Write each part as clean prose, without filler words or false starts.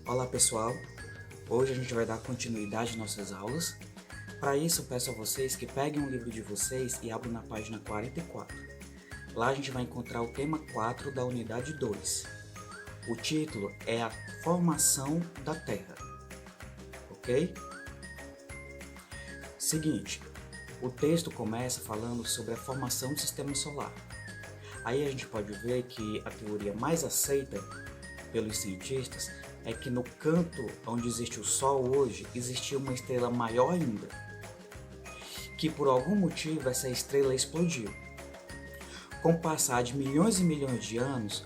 Olá pessoal, hoje a gente vai dar continuidade às nossas aulas. Para isso peço a vocês que peguem um livro de vocês e abram na página 44. Lá a gente vai encontrar o tema 4 da unidade 2. O título é a formação da Terra, ok? Seguinte, o texto começa falando sobre a formação do sistema solar. Aí a gente pode ver que a teoria mais aceita pelos cientistas é que no canto onde existe o Sol hoje, existia uma estrela maior ainda, que por algum motivo essa estrela explodiu. Com o passar de milhões e milhões de anos,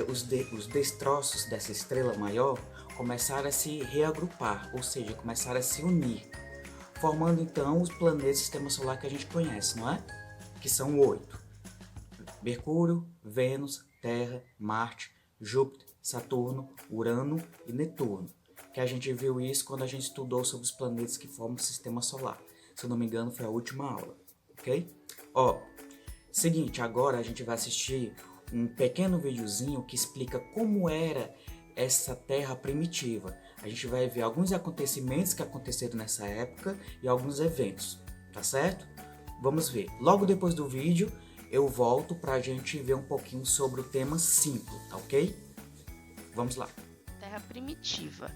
os destroços dessa estrela maior começaram a se reagrupar, ou seja, começaram a se unir, formando então os planetas do sistema solar que a gente conhece, não é? Que são 8. Mercúrio, Vênus, Terra, Marte, Júpiter, Saturno, Urano e Netuno, que a gente viu isso quando a gente estudou sobre os planetas que formam o sistema solar. Se eu não me engano, foi a última aula, ok? Seguinte, agora a gente vai assistir um pequeno videozinho que explica como era essa Terra primitiva. A gente vai ver alguns acontecimentos que aconteceram nessa época e alguns eventos, tá certo? Vamos ver. Logo depois do vídeo, eu volto para a gente ver um pouquinho sobre o tema 5, tá ok? Vamos lá. Terra primitiva.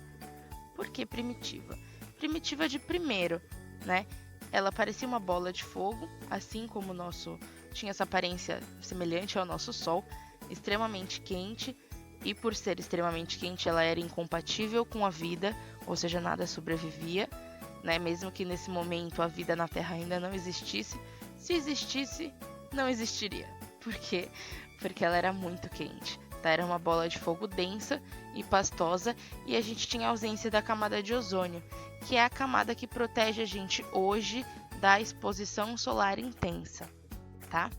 Por que primitiva? Primitiva de primeiro, né? Ela parecia uma bola de fogo, assim como o nosso tinha essa aparência semelhante ao nosso Sol, extremamente quente, e por ser extremamente quente, ela era incompatível com a vida, ou seja, nada sobrevivia, né? Mesmo que nesse momento a vida na Terra ainda não existisse, se existisse, não existiria. Por quê? Porque ela era muito quente. Era uma bola de fogo densa e pastosa, e a gente tinha a ausência da camada de ozônio, que é a camada que protege a gente hoje da exposição solar intensa, tá?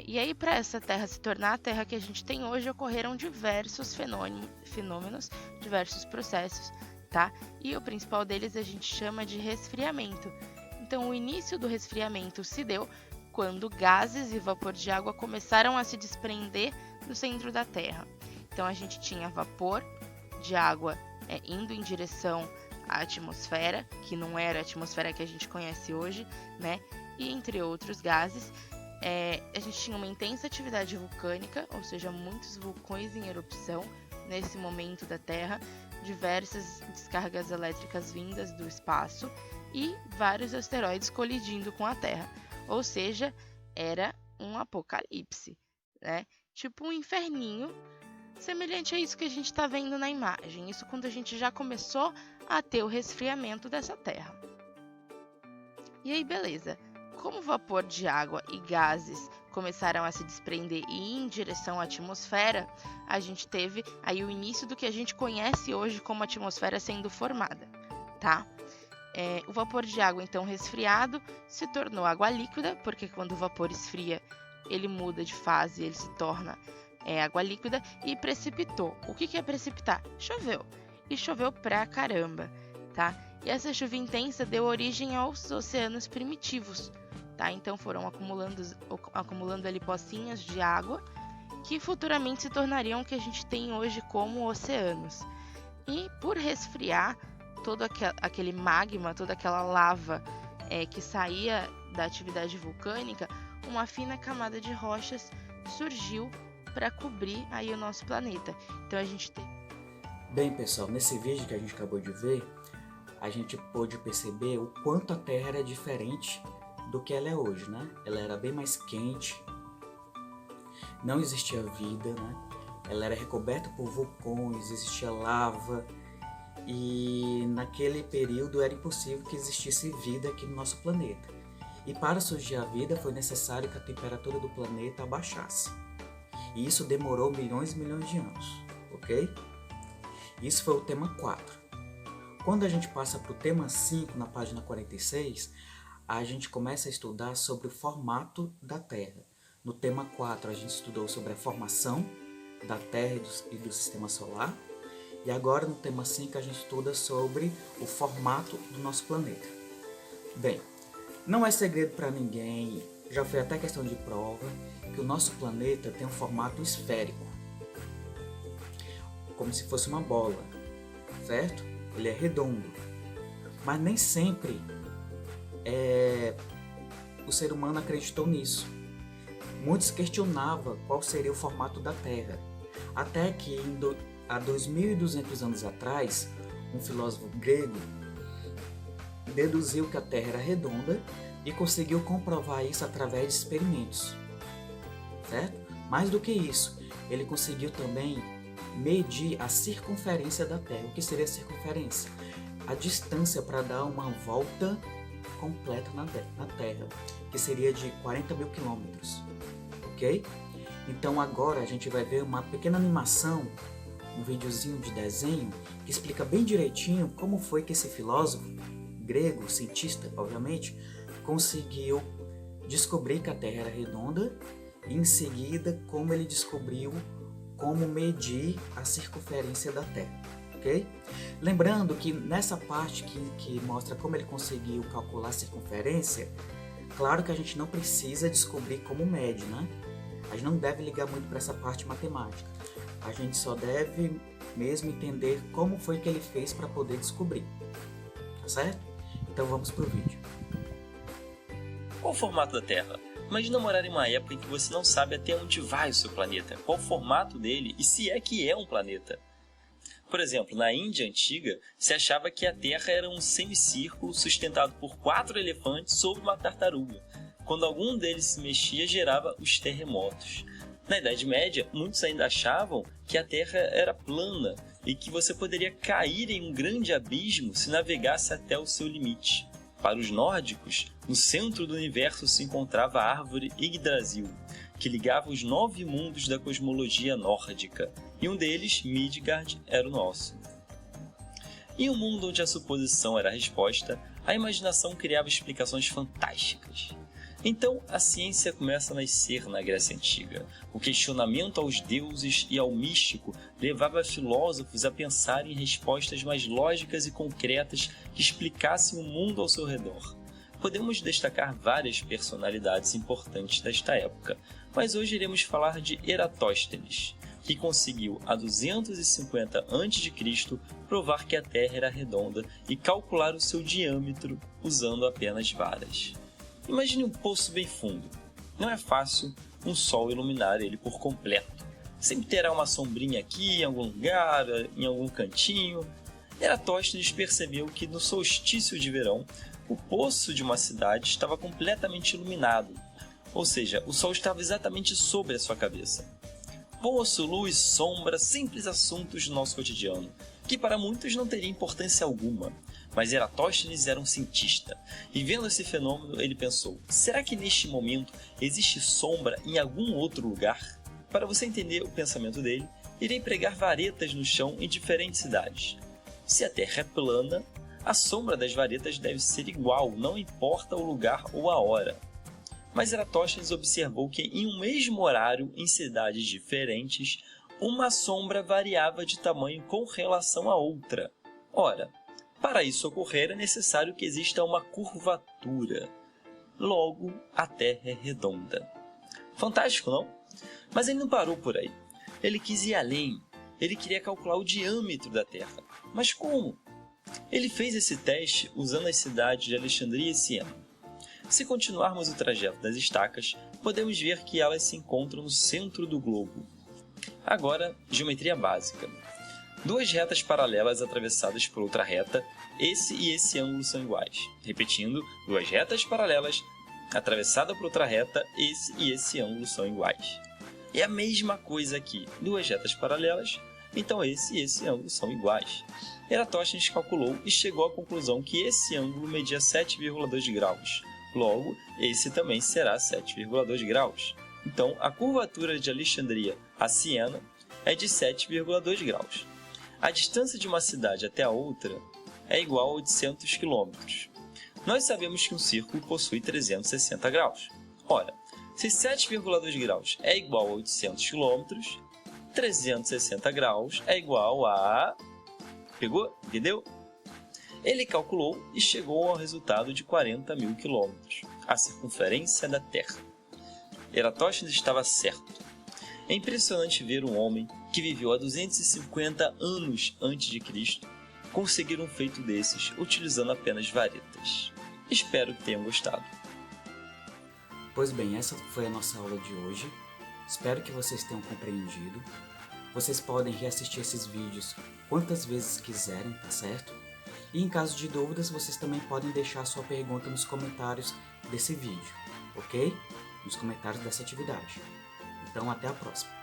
E aí, para essa Terra se tornar a Terra que a gente tem hoje, ocorreram diversos fenômenos, diversos processos, tá? E o principal deles a gente chama de resfriamento. Então, o início do resfriamento se deu quando gases e vapor de água começaram a se desprender do centro da Terra. Então a gente tinha vapor de água indo em direção à atmosfera, que não era a atmosfera que a gente conhece hoje, né? E entre outros gases, a gente tinha uma intensa atividade vulcânica, ou seja, muitos vulcões em erupção nesse momento da Terra, diversas descargas elétricas vindas do espaço e vários asteroides colidindo com a Terra. Ou seja, era um apocalipse, né? Tipo um inferninho, semelhante a isso que a gente está vendo na imagem. Isso quando a gente já começou a ter o resfriamento dessa Terra. E aí, beleza. Como o vapor de água e gases começaram a se desprender e ir em direção à atmosfera, a gente teve aí o início do que a gente conhece hoje como atmosfera sendo formada, tá? O vapor de água, então resfriado, se tornou água líquida, porque quando o vapor esfria, ele muda de fase, ele se torna água líquida, e precipitou. O que é precipitar? Choveu. E choveu pra caramba, tá? E essa chuva intensa deu origem aos oceanos primitivos, tá? Então foram acumulando ali pocinhas de água, que futuramente se tornariam o que a gente tem hoje como oceanos. E por resfriar, todo aquele magma, toda aquela lava que saía da atividade vulcânica, uma fina camada de rochas surgiu para cobrir aí o nosso planeta. Então a gente tem... Bem, pessoal, nesse vídeo que a gente acabou de ver, a gente pôde perceber o quanto a Terra era diferente do que ela é hoje, né? Ela era bem mais quente, não existia vida, né? Ela era recoberta por vulcões, existia lava, e naquele período era impossível que existisse vida aqui no nosso planeta. E para surgir a vida foi necessário que a temperatura do planeta abaixasse. E isso demorou milhões e milhões de anos, ok? Isso foi o tema 4. Quando a gente passa para o tema 5, na página 46, a gente começa a estudar sobre o formato da Terra. No tema 4 a gente estudou sobre a formação da Terra e do Sistema Solar. E agora no tema 5 a gente estuda sobre o formato do nosso planeta. Bem, não é segredo para ninguém, já foi até questão de prova, que o nosso planeta tem um formato esférico. como se fosse uma bola, certo? Ele é redondo. Mas nem sempre o ser humano acreditou nisso. Muitos questionavam qual seria o formato da Terra, até que há 2.200 anos atrás, um filósofo grego deduziu que a Terra era redonda e conseguiu comprovar isso através de experimentos, certo? Mais do que isso, ele conseguiu também medir a circunferência da Terra. O que seria a circunferência? A distância para dar uma volta completa na Terra, que seria de 40 mil quilômetros, ok? Então agora a gente vai ver uma pequena animação, um videozinho de desenho, que explica bem direitinho como foi que esse filósofo grego, cientista, obviamente, conseguiu descobrir que a Terra era redonda e em seguida como ele descobriu como medir a circunferência da Terra, ok? Lembrando que nessa parte que mostra como ele conseguiu calcular a circunferência, claro que a gente não precisa descobrir como mede, né? A gente não deve ligar muito para essa parte matemática. A gente só deve mesmo entender como foi que ele fez para poder descobrir, tá certo? Então vamos pro vídeo. Qual o formato da Terra? Imagina morar em uma época em que você não sabe até onde vai o seu planeta, qual o formato dele e se é que é um planeta. Por exemplo, na Índia antiga, se achava que a Terra era um semicírculo sustentado por 4 elefantes sobre uma tartaruga. Quando algum deles se mexia, gerava os terremotos. Na Idade Média, muitos ainda achavam que a Terra era plana e que você poderia cair em um grande abismo se navegasse até o seu limite. Para os nórdicos, no centro do universo se encontrava a árvore Yggdrasil, que ligava os 9 mundos da cosmologia nórdica, e um deles, Midgard, era o nosso. Em um mundo onde a suposição era a resposta, a imaginação criava explicações fantásticas. Então, a ciência começa a nascer na Grécia Antiga. O questionamento aos deuses e ao místico levava filósofos a pensar em respostas mais lógicas e concretas que explicassem o mundo ao seu redor. Podemos destacar várias personalidades importantes desta época, mas hoje iremos falar de Eratóstenes, que conseguiu, há 250 a.C., provar que a Terra era redonda e calcular o seu diâmetro usando apenas varas. Imagine um poço bem fundo. Não é fácil um sol iluminar ele por completo. Sempre terá uma sombrinha aqui, em algum lugar, em algum cantinho. Eratóstenes percebeu que no solstício de verão, o poço de uma cidade estava completamente iluminado. Ou seja, o sol estava exatamente sobre a sua cabeça. Poço, luz, sombra, simples assuntos do nosso cotidiano, que para muitos não teria importância alguma. Mas Eratóstenes era um cientista, e vendo esse fenômeno ele pensou, será que neste momento existe sombra em algum outro lugar? Para você entender o pensamento dele, irei pregar varetas no chão em diferentes cidades. Se a Terra é plana, a sombra das varetas deve ser igual, não importa o lugar ou a hora. Mas Eratóstenes observou que em um mesmo horário, em cidades diferentes, uma sombra variava de tamanho com relação a outra. Ora, para isso ocorrer, é necessário que exista uma curvatura. Logo, a Terra é redonda. Fantástico, não? Mas ele não parou por aí. Ele quis ir além. Ele queria calcular o diâmetro da Terra. Mas como? Ele fez esse teste usando as cidades de Alexandria e Siena. Se continuarmos o trajeto das estacas, podemos ver que elas se encontram no centro do globo. Agora, geometria básica. 2 retas paralelas atravessadas por outra reta, esse e esse ângulo são iguais. Repetindo, 2 retas paralelas atravessadas por outra reta, esse e esse ângulo são iguais. É a mesma coisa aqui, 2 retas paralelas, então esse e esse ângulo são iguais. Eratóstenes calculou e chegou à conclusão que esse ângulo media 7,2 graus. Logo, esse também será 7,2 graus. Então, a curvatura de Alexandria a Siena é de 7,2 graus. A distância de uma cidade até a outra é igual a 800 km. Nós sabemos que um círculo possui 360 graus. Ora, se 7,2 graus é igual a 800 km, 360 graus é igual a... Pegou? Entendeu? Ele calculou e chegou ao resultado de 40 mil quilômetros, a circunferência da Terra. Eratóstenes estava certo. É impressionante ver um homem que viveu há 250 anos antes de Cristo, conseguiram um feito desses utilizando apenas varetas. Espero que tenham gostado. Pois bem, essa foi a nossa aula de hoje. Espero que vocês tenham compreendido. Vocês podem reassistir esses vídeos quantas vezes quiserem, tá certo? E em caso de dúvidas, vocês também podem deixar sua pergunta nos comentários desse vídeo, ok? Nos comentários dessa atividade. Então, até a próxima!